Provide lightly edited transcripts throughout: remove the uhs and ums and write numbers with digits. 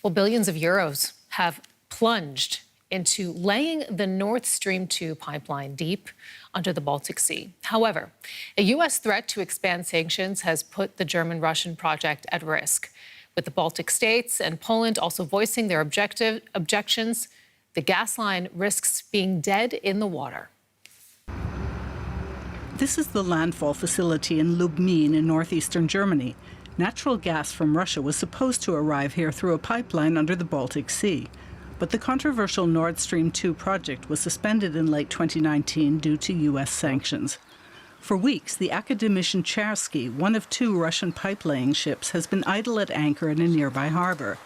Well, billions of euros have plunged into laying the Nord Stream 2 pipeline deep under the Baltic Sea. However, a U.S. threat to expand sanctions has put the German-Russian project at risk. With the Baltic states and Poland also voicing their objections, the gas line risks being dead in the water. This is the landfall facility in Lubmin in northeastern Germany. Natural gas from Russia was supposed to arrive here through a pipeline under the Baltic Sea. But the controversial Nord Stream 2 project was suspended in late 2019 due to U.S. sanctions. For weeks, the Akademischen Chersky, one of two Russian pipe-laying ships, has been idle at anchor in a nearby harbor.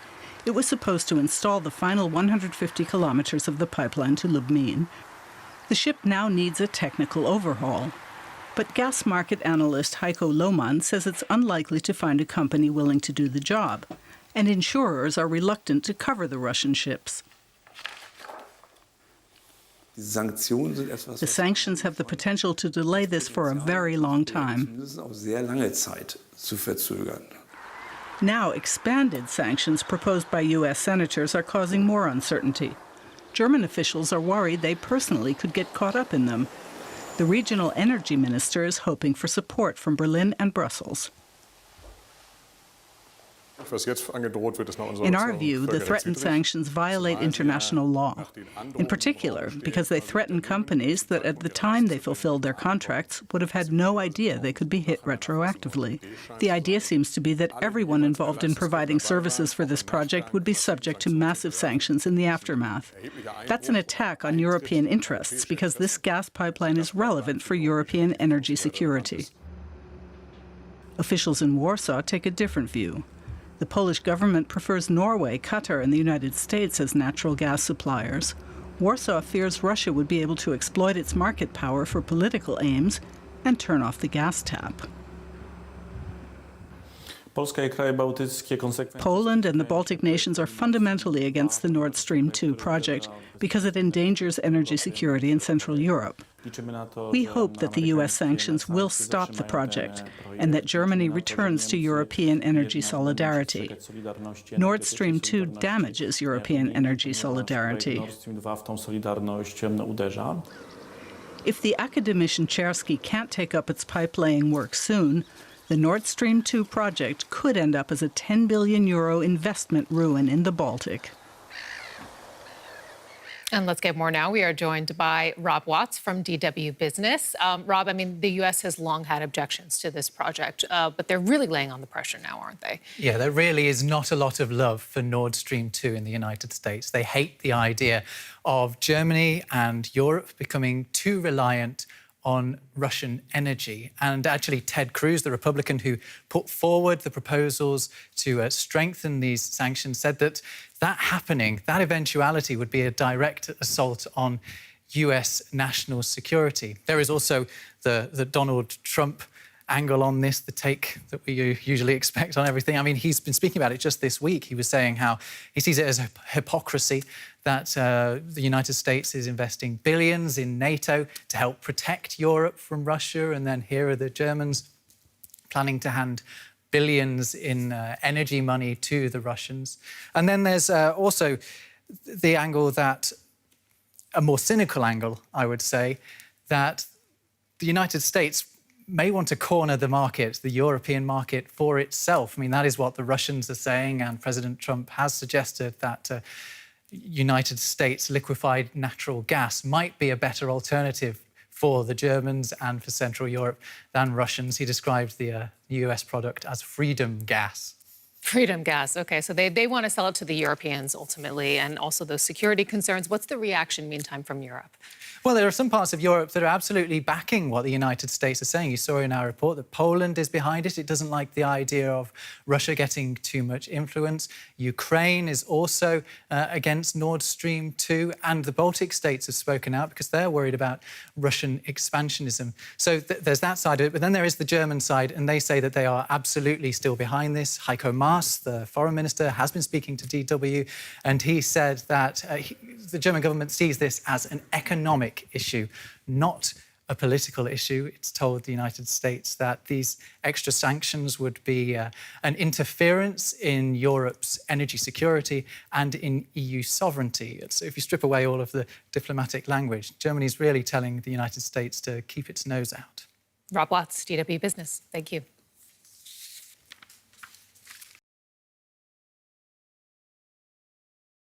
It was supposed to install the final 150 kilometers of the pipeline to Lubmin. The ship now needs a technical overhaul. But gas market analyst Heiko Lohmann says it's unlikely to find a company willing to do the job, and insurers are reluctant to cover the Russian ships. The sanctions have the potential to delay this for a very long time. Now, expanded sanctions proposed by U.S. senators are causing more uncertainty. German officials are worried they personally could get caught up in them. The regional energy minister is hoping for support from Berlin and Brussels. In our view, the threatened sanctions violate international law, in particular because they threaten companies that at the time they fulfilled their contracts would have had no idea they could be hit retroactively. The idea seems to be that everyone involved in providing services for this project would be subject to massive sanctions in the aftermath. That's an attack on European interests because this gas pipeline is relevant for European energy security. Officials in Warsaw take a different view. The Polish government prefers Norway, Qatar, and the United States as natural gas suppliers. Warsaw fears Russia would be able to exploit its market power for political aims and turn off the gas tap. Poland and the Baltic nations are fundamentally against the Nord Stream 2 project because it endangers energy security in Central Europe. We hope that the U.S. sanctions will stop the project and that Germany returns to European energy solidarity. Nord Stream 2 damages European energy solidarity. If the Akademischen Chersky can't take up its pipe-laying work soon, the Nord Stream 2 project could end up as a €10 billion investment ruin in the Baltic. And let's get more now. We are joined by Rob Watts from DW Business. Rob, I mean, the U.S. has long had objections to this project, but they're really laying on the pressure now, aren't they? Yeah, there really is not a lot of love for Nord Stream 2 in the United States. They hate the idea of Germany and Europe becoming too reliant on Russian energy. And actually, Ted Cruz, the Republican who put forward the proposals to strengthen these sanctions, said that happening, that eventuality would be a direct assault on US national security. There is also the Donald Trump angle on this, the take that we usually expect on everything. I mean, he's been speaking about it just this week. He was saying how he sees it as a hypocrisy that the United States is investing billions in NATO to help protect Europe from Russia, and then here are the Germans planning to hand billions in energy money to the Russians. And then there's also the angle that, a more cynical angle, I would say, that the United States may want to corner the market, the European market, for itself. I mean, that is what the Russians are saying, and President Trump has suggested that United States liquefied natural gas might be a better alternative for the Germans and for Central Europe than Russians. He described the US product as freedom gas. Freedom gas. OK, so they want to sell it to the Europeans ultimately, and also those security concerns. What's the reaction, meantime, from Europe? Well, there are some parts of Europe that are absolutely backing what the United States is saying. You saw in our report that Poland is behind it. It doesn't like the idea of Russia getting too much influence. Ukraine is also against Nord Stream 2, and the Baltic states have spoken out because they're worried about Russian expansionism. So there's that side of it. But then there is the German side, and they say that they are absolutely still behind this. Heiko Maas, the foreign minister, has been speaking to DW, and he said that the German government sees this as an economic issue, not a a political issue. It's told the United States that these extra sanctions would be an interference in Europe's energy security and in EU sovereignty. So if you strip away all of the diplomatic language, Germany's really telling the United States to keep its nose out. Rob Watts, DW Business. Thank you.